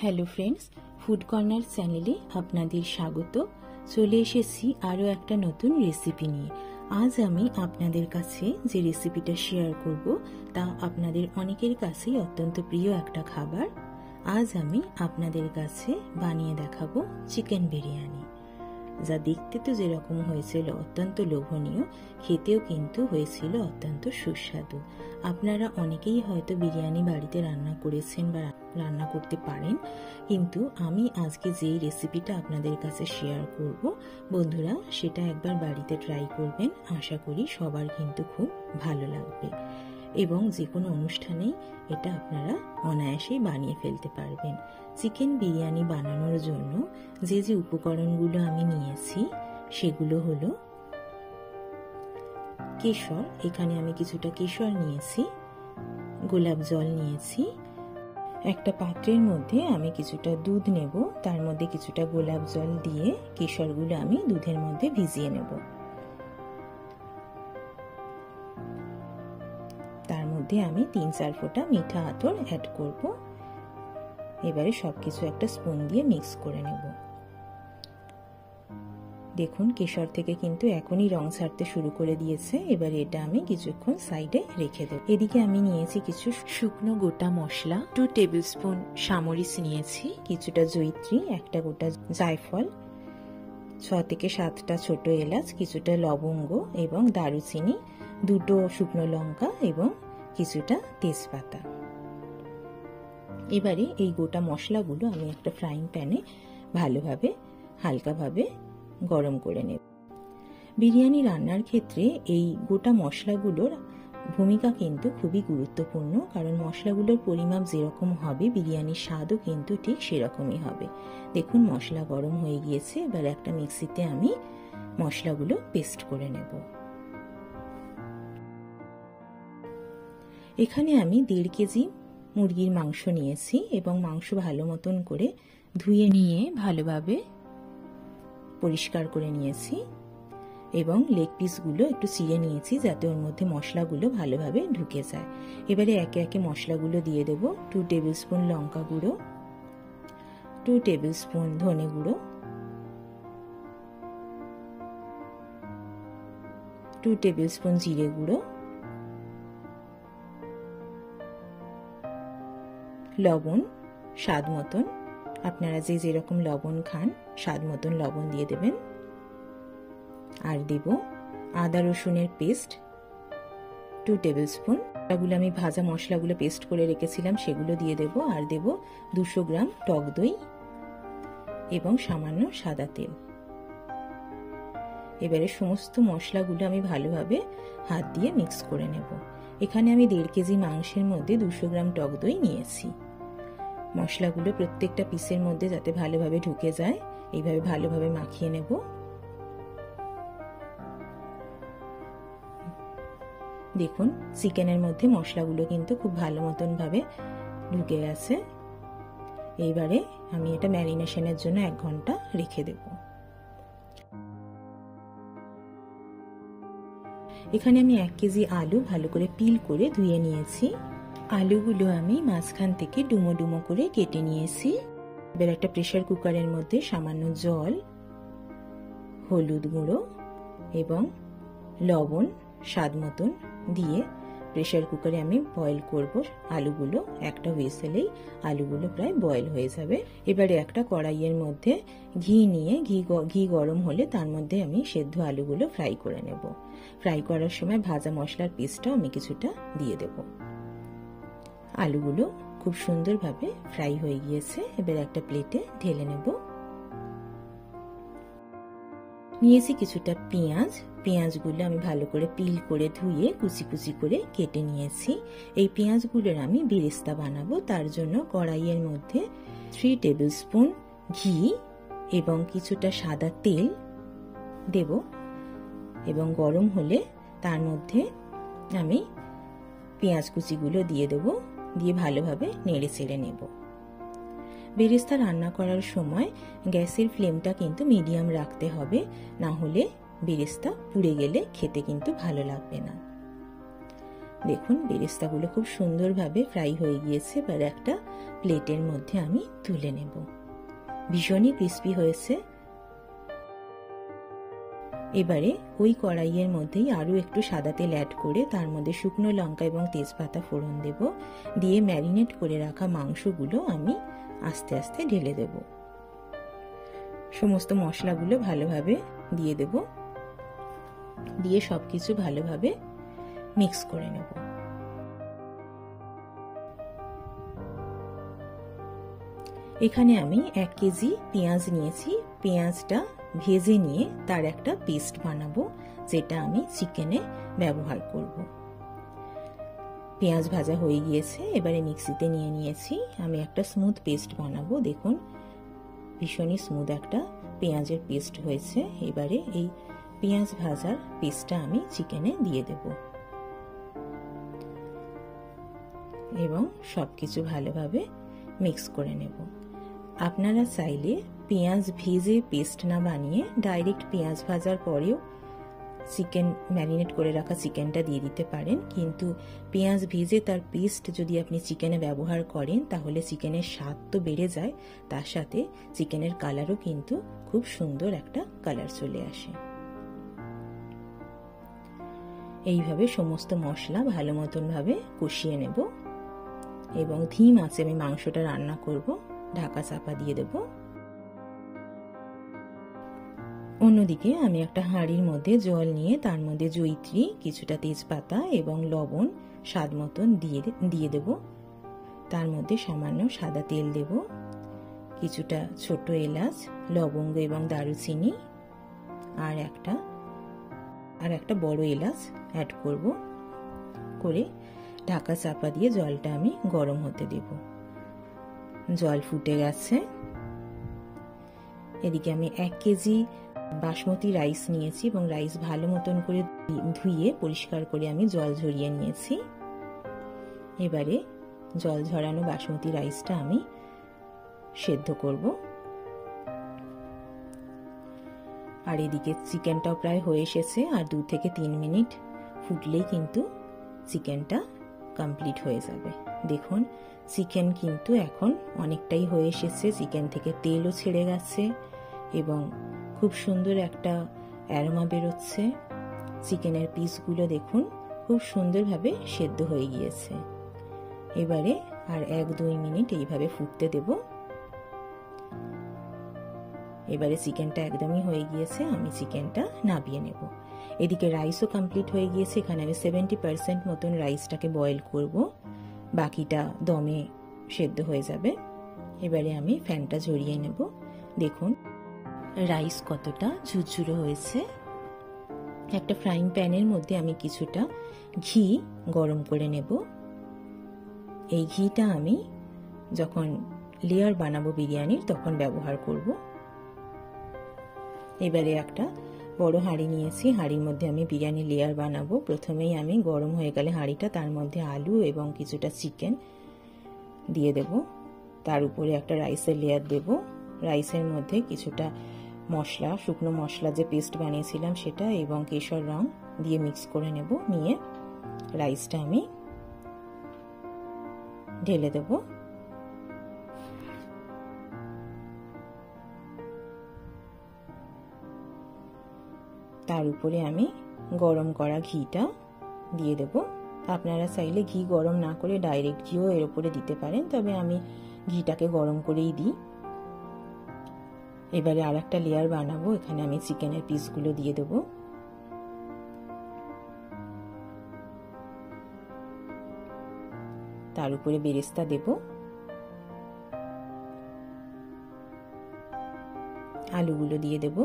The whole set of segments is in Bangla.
হ্যালো ফ্রেন্ডস, ফুড কর্নার চ্যানেলে আপনাদের স্বাগত। চলে এসেছি আরও একটা নতুন রেসিপি নিয়ে। আজ আমি আপনাদের কাছে যে রেসিপিটা শেয়ার করব তা আপনাদের অনেকের কাছেই অত্যন্ত প্রিয় একটা খাবার। আজ আমি আপনাদের কাছে বানিয়ে দেখাবো চিকেন বিরিয়ানি, যা দেখতে তো যেরকম হয়েছিল অত্যন্ত লোভনীয়, খেতেও কিন্তু হয়েছিল অত্যন্ত সুস্বাদু। আপনারা অনেকেই হয়তো বিরিয়ানি বাড়িতে রান্না করেছেন বা রান্না করতে পারেন, কিন্তু আমি আজকে যেই রেসিপিটা আপনাদের কাছে শেয়ার করব বন্ধুরা, সেটা একবার বাড়িতে ট্রাই করবেন। আশা করি সবার কিন্তু খুব ভালো লাগবে এবং যে কোনো অনুষ্ঠানেই এটা আপনারা অনায়াসেই বানিয়ে ফেলতে পারবেন। চিকেন বিরিয়ানি বানানোর জন্য যে যে উপকরণগুলো আমি নিয়েছি সেগুলো হলো কেশর, এখানে আমি কিছুটা কেশর নিয়েছি, গোলাপ জল নিয়েছি, একটা পাত্রের মধ্যে আমি কিছুটা দুধ নেব, তার মধ্যে কিছুটা গোলাপ জল দিয়ে কেশরগুলো আমি দুধের মধ্যে ভিজিয়ে নেব। তার মধ্যে আমি 3-4 ফোঁটা মিঠা আতর অ্যাড করব। এবারে সবকিছু একটা স্পুন দিয়ে মিক্স করে নেব। দেখুন কেশর থেকে কিন্তু এখনই রং ছাড়তে শুরু করে দিয়েছে। এবারে এটা আমি কিছুক্ষণ সাইডে রেখে দেব। এদিকে আমি নিয়েছি কিছু শুকনো গোটা মশলা, 2 টেবিল স্পুন সামরিচ নিয়েছি, কিছুটা জয়িত্রী, একটা গোটা জায়ফল, 6 থেকে 7টা ছোট এলাচ, কিছুটা লবঙ্গ এবং দারুচিনি, 2টো শুকনো লঙ্কা এবং কিছুটা তেজপাতা। এবারে এই গোটা মশলাগুলো আমি একটা ফ্রাইং প্যানে ভালোভাবে হালকাভাবে গরম করে নেব। বিরিয়ানি রান্নার ক্ষেত্রে এই গোটা মশলাগুলোর ভূমিকা কিন্তু খুবই গুরুত্বপূর্ণ, কারণ মশলাগুলোর পরিমাপ যেরকম হবে বিরিয়ানির স্বাদও কিন্তু ঠিক সেরকমই হবে। দেখুন মশলা গরম হয়ে গিয়েছে। এবার একটা মিক্সিতে আমি মশলাগুলো পেস্ট করে নেব। এখানে আমি 1.5 কেজি মুরগির মাংস নিয়েছি এবং মাংস ভালো মতন করে ধুয়ে নিয়ে ভালোভাবে পরিষ্কার করে নিয়েছি এবং লেগ পিসগুলো একটু চিড়ে নিয়েছি যাতে ওর মধ্যে মশলাগুলো ভালোভাবে ঢুকে যায়। এবারে একে একে মশলাগুলো দিয়ে দেব। 2 টেবিল স্পুন লঙ্কা গুঁড়ো, 2 টেবিল স্পুন ধনে গুঁড়ো, 2 টেবিল স্পুন জিরে গুঁড়ো, লবণ স্বাদ মতন, আপনারা যে যেরকম লবণ খান স্বাদ মতন লবণ দিয়ে দেবেন। আর দেব আদা রসুনের পেস্ট 2 টেবিল স্পুন। এগুলো আমি ভাজা মশলাগুলো পেস্ট করে রেখেছিলাম সেগুলো দিয়ে দেব। আর দেব 200 গ্রাম টক দই এবং সামান্য সাদা তেল। এবারে সমস্ত মশলাগুলো আমি ভালোভাবে হাত দিয়ে মিক্স করে নেব। এখানে আমি 1.5 কেজি মাংসের মধ্যে 200 গ্রাম টক দই নিয়েছি। মশলাগুলো প্রত্যেকটা পিসের মধ্যে যাতে ভালোভাবে ঢুকে যায় এইভাবে ভালোভাবে মাখিয়ে নেব। দেখুন চিকেনের মধ্যে মশলাগুলো কিন্তু খুব ভালো মতন ভাবে ঢুকে গেছে। এইবারে আমি এটা ম্যারিনেশনের জন্য 1 ঘন্টা রেখে দেব। এখানে আমি 1 কেজি আলু ভালো করে পিল করে ধুয়ে নিয়েছি। আলুগুলো আমি মাঝখান থেকে ডুমো ডুমো করে কেটে নিয়েছি। এবার একটা প্রেসার কুকারের মধ্যে সামান্য জল, হলুদ গুঁড়ো এবং লবণ স্বাদ মতন দিয়ে প্রেসার কুকারে আমি বয়েল করব আলুগুলো। একটা হুইসেলেই আলুগুলো প্রায় বয়েল হয়ে যাবে। এবারে একটা কড়াইয়ের মধ্যে ঘি নিয়ে ঘি গরম হলে তার মধ্যে আমি সেদ্ধ আলুগুলো ফ্রাই করে নেব। ফ্রাই করার সময় ভাজা মশলার পেস্টটাও আমি কিছুটা দিয়ে দেব। আলুগুলো খুব সুন্দরভাবে ফ্রাই হয়ে গিয়েছে। এবার একটা প্লেটে ঢেলে নেব। নিয়েছি কিছুটা পেঁয়াজ, পেঁয়াজগুলো আমি ভালো করে পিল করে ধুয়ে কুচি কুচি করে কেটে নিয়েছি। এই পেঁয়াজগুলোর আমি বেরেস্তা বানাবো। তার জন্য কড়াইয়ের মধ্যে 3 টেবিল স্পুন ঘি এবং কিছুটা সাদা তেল দেব এবং গরম হলে তার মধ্যে আমি পেঁয়াজ কুচিগুলো দিয়ে দেব, দিয়ে ভালোভাবে নেড়ে চেড়ে নেব। বেরেস্তা রান্না করার সময় গ্যাসের ফ্লেমটা কিন্তু মিডিয়াম রাখতে হবে, না হলে বেরেস্তা পুড়ে গেলে খেতে কিন্তু ভালো লাগবে না। দেখুন বেরেস্তাগুলো খুব সুন্দরভাবে ফ্রাই হয়ে গিয়েছে। এবার একটা প্লেটের মধ্যে আমি তুলে নেব। ভীষণই ক্রিস্পি হয়েছে। এবারে ওই কড়াইয়ের মধ্যেই আরো একটু সাদা তেল অ্যাড করে তার মধ্যে শুকনো লঙ্কা এবং তেজপাতা ফোড়ন দেব। দিয়ে ম্যারিনেট করে রাখা মাংসগুলো আমি আস্তে আস্তে ঢেলে দেব। সমস্ত মশলাগুলো ভালোভাবে দিয়ে দেব। দিয়ে সবকিছু ভালোভাবে মিক্স করে নেব। এখানে আমি 1 কেজি পেঁয়াজ নিয়েছি। পেঁয়াজটা ভেজে নিয়ে তার একটা পেস্ট বানাবো, যেটা আমি চিকেনে ব্যবহার করব। পেঁয়াজ ভাজা হয়ে গিয়েছে, এবারে মিক্সিতে নিয়ে নিয়েছি। আমি একটা স্মুথ পেস্ট বানাবো। দেখুন ভীষণই স্মুথ একটা পেঁয়াজের পেস্ট হয়েছে। এবারে এই পেঁয়াজ ভাজার পেস্টটা আমি চিকেনে দিয়ে দেব এবং সবকিছু ভালোভাবে মিক্স করে নেব। আপনারা চাইলে পেঁয়াজ ভেজে পেস্ট না বানিয়ে ডাইরেক্ট পেঁয়াজ ভাজার পরেও চিকেন ম্যারিনেট করে রাখা চিকেনটা দিয়ে দিতে পারেন, কিন্তু পেঁয়াজ ভেজে তার পেস্ট যদি আপনি চিকেনে ব্যবহার করেন তাহলে চিকেনের স্বাদ তো বেড়ে যায়, তার সাথে চিকেনের কালারও কিন্তু খুব সুন্দর একটা কালার চলে আসে। এইভাবে সমস্ত মশলা ভালো মতন ভাবে কষিয়ে নেব এবং ধিম আঁচে আমি মাংসটা রান্না করব। ঢাকা চাপা দিয়ে দেব। অন্যদিকে আমি একটা হাঁড়ির মধ্যে জল নিয়ে তার মধ্যে জয়িত্রী, কিছুটা তেজপাতা এবং লবণ স্বাদ মতন দিয়ে দেব। তার মধ্যে সামান্য সাদা তেল দেব, কিছুটা ছোট এলাচ, লবঙ্গ এবং দারুচিনি আর একটা বড় এলাচ অ্যাড করব। করে ঢাকা চাপা দিয়ে জলটা আমি গরম হতে দেব। জল ফুটে গেছে। এদিকে আমি 1 কেজি বাসমতি রাইস নিয়েছি এবং রাইস ভালো মতন করে ধুয়ে পরিষ্কার করে আমি জল ঝরিয়ে নিয়েছি। এবারে জল ঝরানো বাসমতি রাইসটা আমি সেদ্ধ করব। আর এদিকে চিকেনটাও প্রায় হয়ে এসেছে, আর 2 থেকে 3 মিনিট ফুটলেই কিন্তু চিকেনটা কমপ্লিট হয়ে যাবে। দেখুন চিকেন কিন্তু এখন অনেকটাই হয়ে এসেছে, চিকেন থেকে তেলও ছেড়ে গেছে এবং খুব সুন্দর একটা অ্যারোমা বেরোচ্ছে। চিকেনের পিসগুলো দেখুন খুব সুন্দরভাবে সেদ্ধ হয়ে গিয়েছে। এবারে আর 1-2 মিনিট এইভাবে ফুটতে দেব। এবারে চিকেনটা একদমই হয়ে গিয়েছে, আমি চিকেনটা নামিয়ে নেব। এদিকে রাইসও কমপ্লিট হয়ে গিয়েছে। এখানে আমি 70% মতন রাইসটাকে বয়েল করব, বাকিটা দমে সেদ্ধ হয়ে যাবে। এবারে আমি ফ্যানটা ঝরিয়ে নেব। দেখুন রাইস কতটা ঝুরঝুরে হয়েছে। একটা ফ্রাইং প্যানের মধ্যে আমি কিছুটা ঘি গরম করে নেব। এই ঘিটা আমি যখন লেয়ার বানাবো বিরিয়ানির তখন ব্যবহার করব। এবারে একটা বড় হাঁড়ি নিয়েছি, হাঁড়ির মধ্যে আমি বিরিয়ানি লেয়ার বানাবো। প্রথমেই আমি গরম হয়ে গেলে হাঁড়িটা, তার মধ্যে আলু এবং কিছুটা চিকেন দিয়ে দেব। তার উপরে একটা রাইসের লেয়ার দেব। রাইসের মধ্যে কিছুটা মশলা, শুকনো মশলা যে পেস্ট বানিয়েছিলাম সেটা এবং কেশর রং দিয়ে মিক্স করে নেব। নিয়ে রাইসটা আমি ঢেলে দেব। তার উপরে আমি গরম করা ঘিটা দিয়ে দেব। আপনারা চাইলে ঘি গরম না করে ডাইরেক্ট ঘিও এর উপরে দিতে পারেন, তবে আমি ঘিটাকে গরম করেই দিই। এবারে আর একটা লেয়ার বানাবো। এখানে আমি চিকেনের পিসগুলো দিয়ে দেব। তার উপরে বেরেস্তা দেব। আলুগুলো দিয়ে দেব।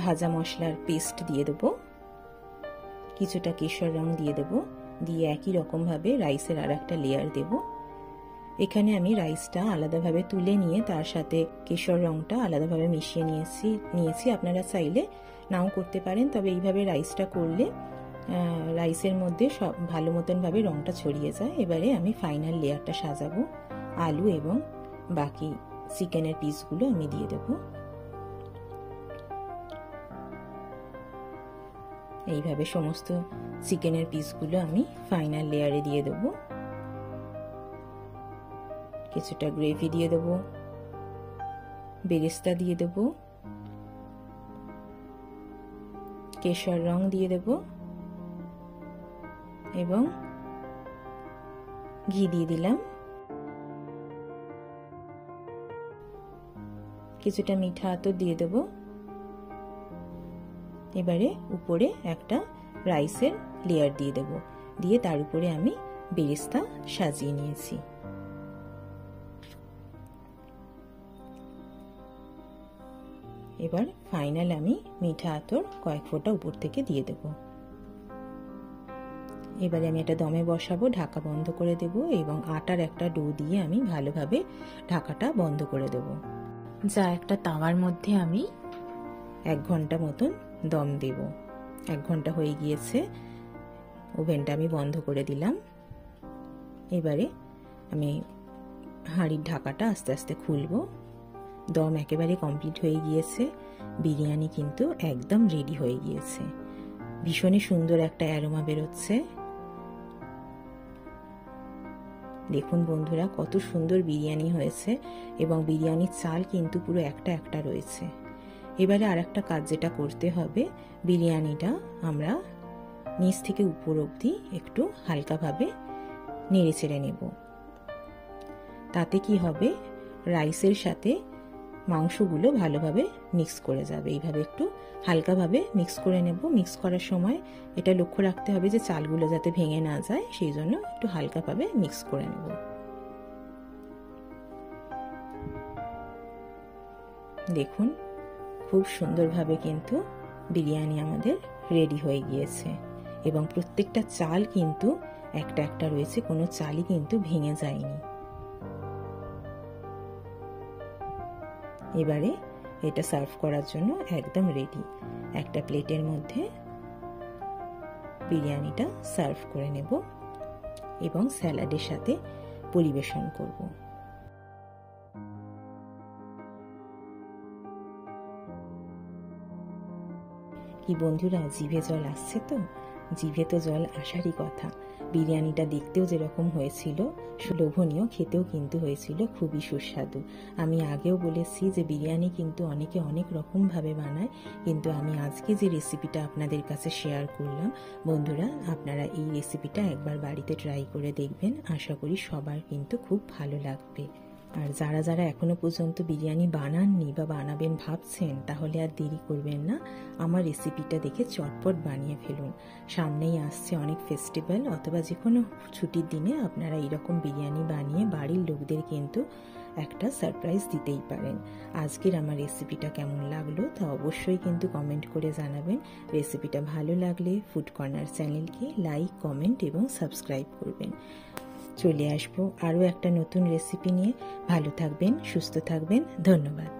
ভাজা মশলার পেস্ট দিয়ে দেব। কিছুটা কেশর রং দিয়ে দেব। দিয়ে একই রকম ভাবে রাইসের আর একটা লেয়ার দেব। এখানে আমি রাইসটা আলাদাভাবে তুলে নিয়ে তার সাথে কেশর রংটা আলাদাভাবে মিশিয়ে নিয়েছি। আপনারা চাইলে নাও করতে পারেন, তবে এইভাবে রাইসটা করলে রাইসের মধ্যে সব ভালো মতন ভাবে রংটা ছড়িয়ে যায়। এবারে আমি ফাইনাল লেয়ারটা সাজাবো। আলু এবং বাকি চিকেনের পিসগুলো আমি দিয়ে দেব। এইভাবে সমস্ত চিকেনের পিসগুলো আমি ফাইনাল লেয়ারে দিয়ে দেবো। কিছুটা গ্রেভি দিয়ে দেবো, বেরেস্তা দিয়ে দেবো, কেশর রং দিয়ে দেব এবং ঘি দিয়ে দিলাম। কিছুটা মিঠা আতর দিয়ে দেব। এবারে উপরে একটা রাইসের লেয়ার দিয়ে দেব, দিয়ে তার উপরে আমি বেরেস্তা সাজিয়ে নিয়েছি। এবার ফাইনাল আমি মিঠা আতর কয়েক ফোঁটা উপর থেকে দিয়ে দেব। এবারে আমি এটা দমে বসাবো, ঢাকা বন্ধ করে দেব এবং আটার একটা ডো দিয়ে আমি ভালোভাবে ঢাকাটা বন্ধ করে দেব। যা একটা তাওয়ার মধ্যে আমি 1 ঘন্টা মতন দম দেব। 1 ঘন্টা হয়ে গিয়েছে, ওভেনটা আমি বন্ধ করে দিলাম। এবারে আমি হাঁড়ির ঢাকাটা আস্তে আস্তে খুলবো। দম একেবারে কমপ্লিট হয়ে গিয়েছে, বিরিয়ানি কিন্তু একদম রেডি হয়ে গিয়েছে। ভীষণই সুন্দর একটা অ্যারোমা বেরোচ্ছে। দেখুন বন্ধুরা, কত সুন্দর বিরিয়ানি হয়েছে এবং বিরিয়ানির চাল কিন্তু পুরো একটা একটা রয়েছে। এবারে আর একটা কাজ যেটা করতে হবে, বিরিয়ানিটা আমরা নিচ থেকে উপর অবধি একটু হালকাভাবে নেড়ে চেড়ে নেব। তাতে কি হবে, রাইসের সাথে মাংসগুলো ভালোভাবে মিক্স করে যাবে। এইভাবে একটু হালকাভাবে মিক্স করে নেব। মিক্স করার সময় এটা লক্ষ্য রাখতে হবে যে চালগুলো যাতে ভেঙে না যায়, সেই জন্য একটু হালকাভাবে মিক্স করে নেব। দেখুন খুব সুন্দরভাবে কিন্তু বিরিয়ানি আমাদের রেডি হয়ে গিয়েছে এবং প্রত্যেকটা চাল কিন্তু একটা একটা রয়েছে, কোনো চালই কিন্তু ভেঙে যায়নি। এবারে এটা সার্ভ করার জন্য একদম রেডি। একটা প্লেটের মধ্যে বিরিয়ানিটা সার্ভ করে নেব এবং স্যালাডের সাথে পরিবেশন করব। কি বন্ধুরা, জিভে জল আসছে তো? জিভে তো জল আসারই কথা। বিরিয়ানিটা দেখতেও যেরকম হয়েছিল লোভনীয়, খেতেও কিন্তু হয়েছিল খুবই সুস্বাদু। আমি আগেও বলেছি যে বিরিয়ানি কিন্তু অনেকে অনেক রকমভাবে বানায়, কিন্তু আমি আজকে যে রেসিপিটা আপনাদের কাছে শেয়ার করলাম, বন্ধুরা আপনারা এই রেসিপিটা একবার বাড়িতে ট্রাই করে দেখবেন। আশা করি সবার কিন্তু খুব ভালো লাগবে। আর যারা যারা এখনো পর্যন্ত বিরিয়ানি বানাননি বা বানাবেন ভাবছেন, তাহলে আর দেরি করবেন না, আমার রেসিপিটা দেখে চটপট বানিয়ে ফেলুন। সামনেই আসছে অনেক ফেস্টিভ্যাল অথবা যে কোনো ছুটির দিনে আপনারা এরকম বিরিয়ানি বানিয়ে বাড়ির লোকদের কিন্তু একটা সারপ্রাইজ দিতেই পারেন। আজকের আমার রেসিপিটা কেমন লাগলো তা অবশ্যই কিন্তু কমেন্ট করে জানাবেন। রেসিপিটা ভালো লাগলে ফুড কর্নার চ্যানেলকে লাইক, কমেন্ট এবং সাবস্ক্রাইব করবেন। চলে আসবো আরও একটা নতুন রেসিপি নিয়ে। ভালো থাকবেন, সুস্থ থাকবেন। ধন্যবাদ।